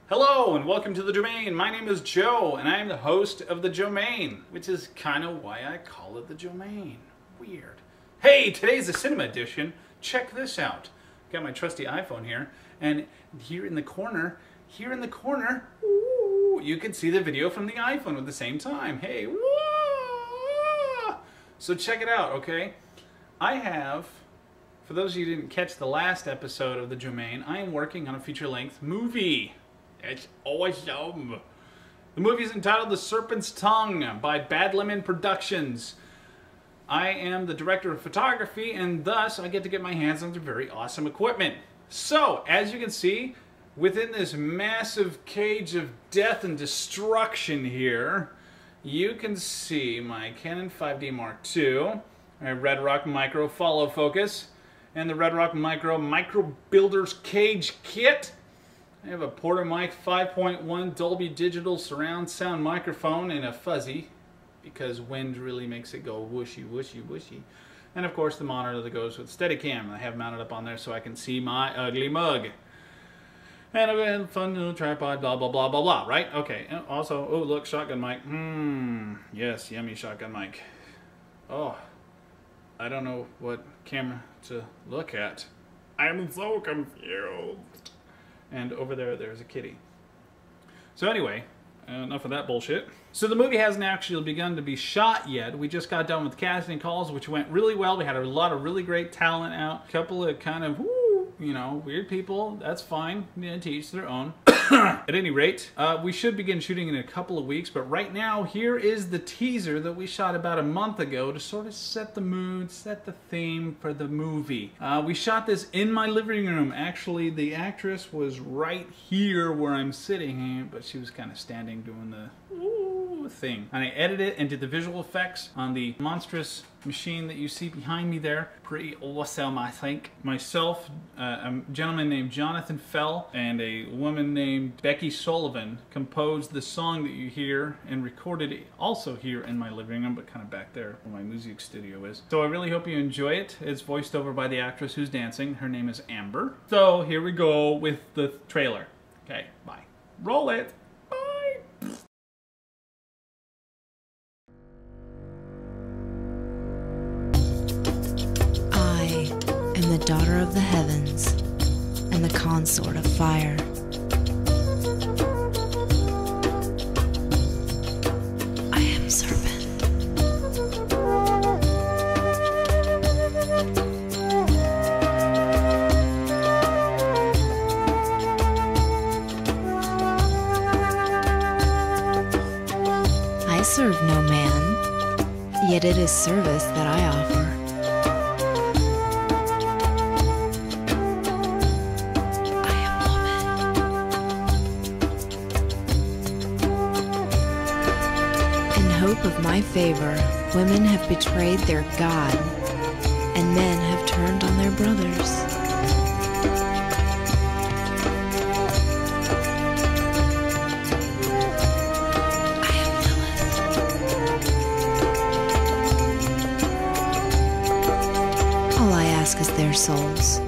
Hello and welcome to the Joemain. My name is Joe and I am the host of the Joemain, which is kind of why I call it the Joemain. Weird. Hey, today's the cinema edition. Check this out. Got my trusty iPhone here, and here in the corner, ooh, you can see the video from the iPhone at the same time. Hey, woo! So check it out, okay? I have, for those of you who didn't catch the last episode of the Joemain, I am working on a feature-length movie. It's awesome. The movie is entitled The Serpent's Tongue by Bad Lemon Productions. I am the director of photography, and thus I get to get my hands on some very awesome equipment. So, as you can see, within this massive cage of death and destruction here, you can see my Canon 5D Mark II, my Red Rock Micro Follow Focus, and the Red Rock Micro Builder's Cage Kit. I have a Porter Mic 5.1 Dolby Digital surround sound microphone and a fuzzy, because wind really makes it go whooshy, whooshy, whooshy. And of course the monitor that goes with Steadicam. I have mounted up on there so I can see my ugly mug. And a fun little tripod, blah, blah, blah, blah, blah, right? Okay, and also, oh look, shotgun mic. Yes, yummy shotgun mic. Oh, I don't know what camera to look at. I'm so confused. And over there, there's a kitty. So anyway, enough of that bullshit. So the movie hasn't actually begun to be shot yet. We just got done with casting calls, which went really well. We had a lot of really great talent out. A couple of kind of, you know, weird people. That's fine. Yeah, to each their own. At any rate, we should begin shooting in a couple of weeks, but right now, here is the teaser that we shot about a month ago to sort of set the mood, set the theme for the movie. We shot this in my living room. Actually, the actress was right here where I'm sitting, but she was kind of standing doing the thing. And I edited it and did the visual effects on the monstrous machine that you see behind me there. Pretty awesome, I think. Myself, a gentleman named Jonathan Fell, and a woman named Becky Sullivan composed the song that you hear and recorded it also here in my living room, but kind of back there where my music studio is. So I really hope you enjoy it. It's voiced over by the actress who's dancing. Her name is Amber. So here we go with the trailer. Okay, bye. Roll it. The daughter of the heavens and the consort of fire. I am serpent. I serve no man, yet it is service that I offer. Hope of my favor, women have betrayed their God, and men have turned on their brothers. I am Lilith. All I ask is their souls.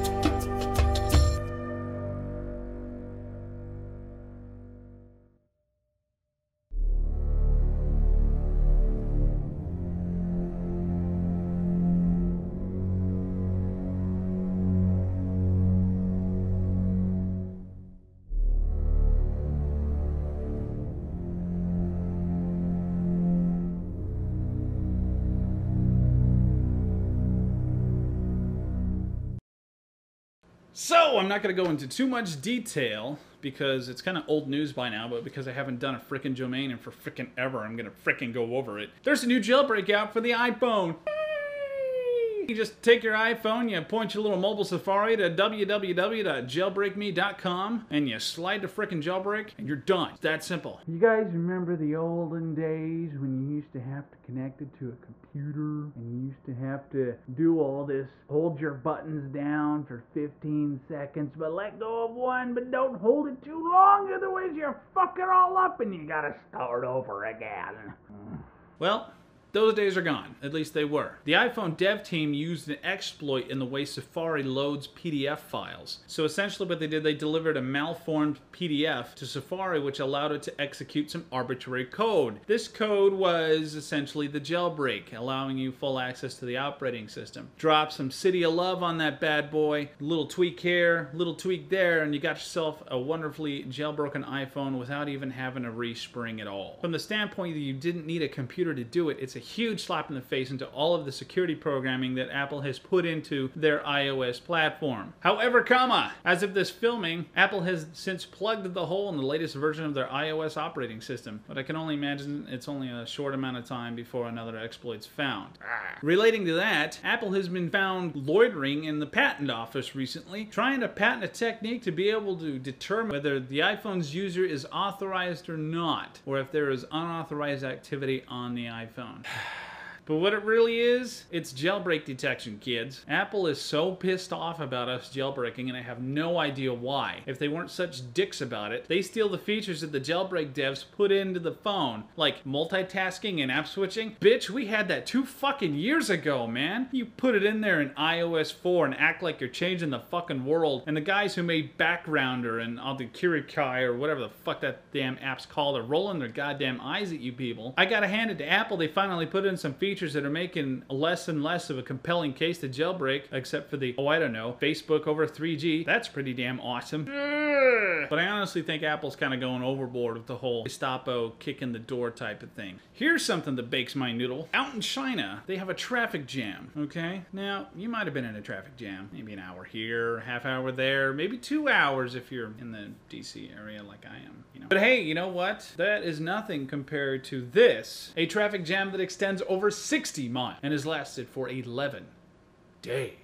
So, I'm not going to go into too much detail because it's kind of old news by now, but because I haven't done a frickin' Joemain in for frickin' ever, I'm going to frickin' go over it. There's a new jailbreak out for the iPhone. Yay! You just take your iPhone, you point your little mobile Safari to www.jailbreakme.com, and you slide the frickin' jailbreak, and you're done. It's that simple. You guys remember the olden days when you used to have to connect it to a computer, and you used to have to do all this, hold your buttons down for 15 seconds, but let go of one, but don't hold it too long, otherwise you fuck it all up and you gotta start over again. Well, those days are gone. At least they were. The iPhone dev team used an exploit in the way Safari loads PDF files. So essentially what they did, they delivered a malformed PDF to Safari, which allowed it to execute some arbitrary code. This code was essentially the jailbreak, allowing you full access to the operating system. Drop some City of Love on that bad boy, little tweak here, little tweak there, and you got yourself a wonderfully jailbroken iPhone without even having to respring at all. From the standpoint that you didn't need a computer to do it, it's a huge slap in the face into all of the security programming that Apple has put into their iOS platform. However, as of this filming, Apple has since plugged the hole in the latest version of their iOS operating system, but I can only imagine it's only a short amount of time before another exploit's found. Relating to that, Apple has been found loitering in the patent office recently, trying to patent a technique to be able to determine whether the iPhone's user is authorized or not, or if there is unauthorized activity on the iPhone. But what it really is, it's jailbreak detection, kids. Apple is so pissed off about us jailbreaking, and I have no idea why. If they weren't such dicks about it, they steal the features that the jailbreak devs put into the phone, like multitasking and app switching. Bitch, we had that 2 fucking years ago, man. You put it in there in iOS 4 and act like you're changing the fucking world, and the guys who made Backgrounder and all the Kirikai or whatever the fuck that damn app's called are rolling their goddamn eyes at you people. I gotta hand it to Apple, they finally put in some features that are making less and less of a compelling case to jailbreak, except for the, oh, I don't know, Facebook over 3G. That's pretty damn awesome. But I honestly think Apple's kind of going overboard with the whole Gestapo kick in the door type of thing. Here's something that bakes my noodle. Out in China, they have a traffic jam, okay? Now, you might have been in a traffic jam. Maybe an hour here, half hour there, maybe 2 hours if you're in the DC area like I am, you know. But hey, you know what? That is nothing compared to this. A traffic jam that extends over 60 miles and has lasted for 11 days.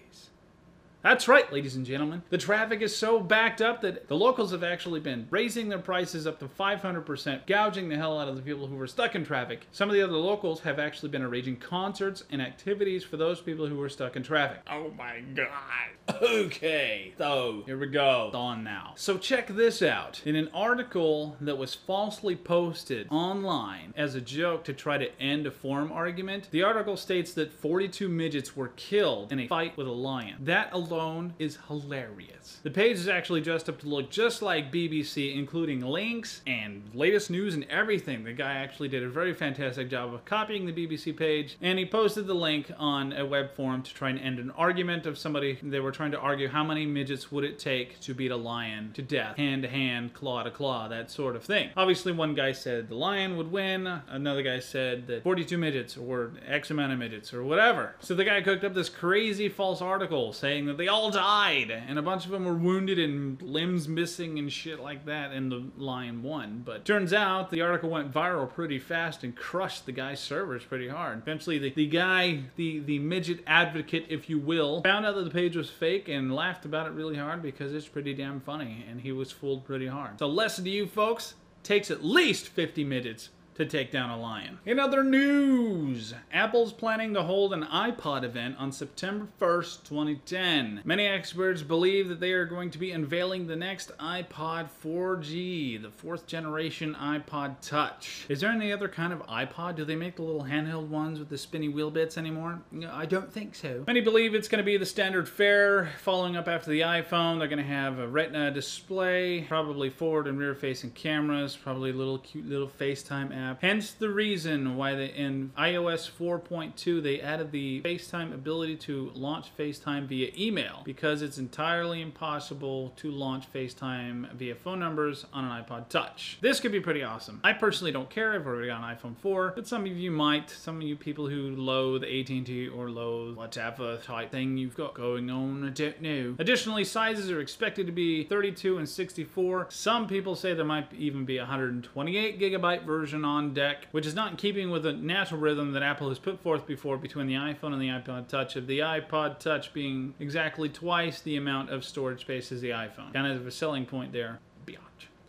That's right, ladies and gentlemen. The traffic is so backed up that the locals have actually been raising their prices up to 500%, gouging the hell out of the people who were stuck in traffic. Some of the other locals have actually been arranging concerts and activities for those people who were stuck in traffic. Oh my god. Okay, so here we go. It's on now. So check this out. In an article that was falsely posted online as a joke to try to end a forum argument, the article states that 42 midgets were killed in a fight with a lion. That alone is hilarious. The page is actually dressed up to look just like BBC, including links and latest news and everything. The guy actually did a very fantastic job of copying the BBC page, and he posted the link on a web forum to try and end an argument of somebody. They were trying to argue how many midgets would it take to beat a lion to death, hand to hand, claw to claw, that sort of thing. Obviously, one guy said the lion would win, another guy said that 42 midgets or X amount of midgets or whatever. So the guy cooked up this crazy false article saying that they all died, and a bunch of them were wounded and limbs missing and shit like that, and the lion won. But turns out the article went viral pretty fast and crushed the guy's servers pretty hard. Eventually the guy, the midget advocate, if you will, found out that the page was fake and laughed about it really hard because it's pretty damn funny, and he was fooled pretty hard. So lesson to you folks, takes at least 50 midgets to take down a lion. In other news, Apple's planning to hold an iPod event on September 1st, 2010. Many experts believe that they are going to be unveiling the next iPod 4G, the 4th generation iPod Touch. Is there any other kind of iPod? Do they make the little handheld ones with the spinny wheel bits anymore? No, I don't think so. Many believe it's going to be the standard fare, following up after the iPhone. They're going to have a Retina display, probably forward and rear facing cameras, probably a little cute little FaceTime app. Hence the reason why in iOS 4.2 they added the FaceTime ability to launch FaceTime via email, because it's entirely impossible to launch FaceTime via phone numbers on an iPod Touch. This could be pretty awesome. I personally don't care. I've already got an iPhone 4, but some of you might. Some of you people who loathe AT&T or loathe whatever type thing you've got going on, I don't know. Additionally, sizes are expected to be 32 and 64. Some people say there might even be a 128 gigabyte version on deck, which is not in keeping with the natural rhythm that Apple has was put forth before between the iPhone and the iPod Touch, of the iPod Touch being exactly twice the amount of storage space as the iPhone. Kind of a selling point there. Biatch.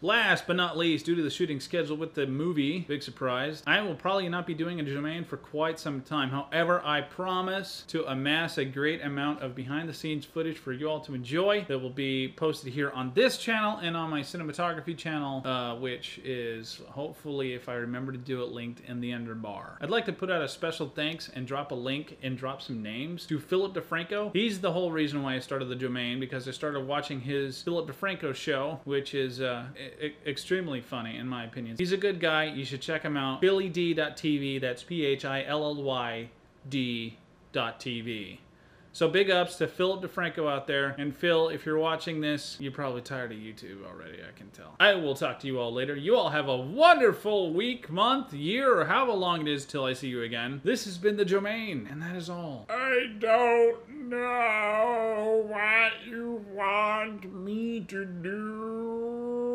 Last but not least, due to the shooting schedule with the movie, big surprise, I will probably not be doing a Joemain for quite some time. However, I promise to amass a great amount of behind-the-scenes footage for you all to enjoy that will be posted here on this channel and on my cinematography channel, which is, hopefully, if I remember to do it, linked in the underbar. I'd like to put out a special thanks and drop a link and drop some names to Philip DeFranco. He's the whole reason why I started the Joemain, because I started watching his Philip DeFranco show, which is extremely funny in my opinion. He's a good guy. You should check him out. PhillyD.tv. That's PhillyD.tv. So big ups to Philip DeFranco out there. And Phil, if you're watching this, you're probably tired of YouTube already, I can tell. I will talk to you all later. You all have a wonderful week, month, year, or however long it is till I see you again. This has been the Joemain, and that is all. I don't know what you want me to do.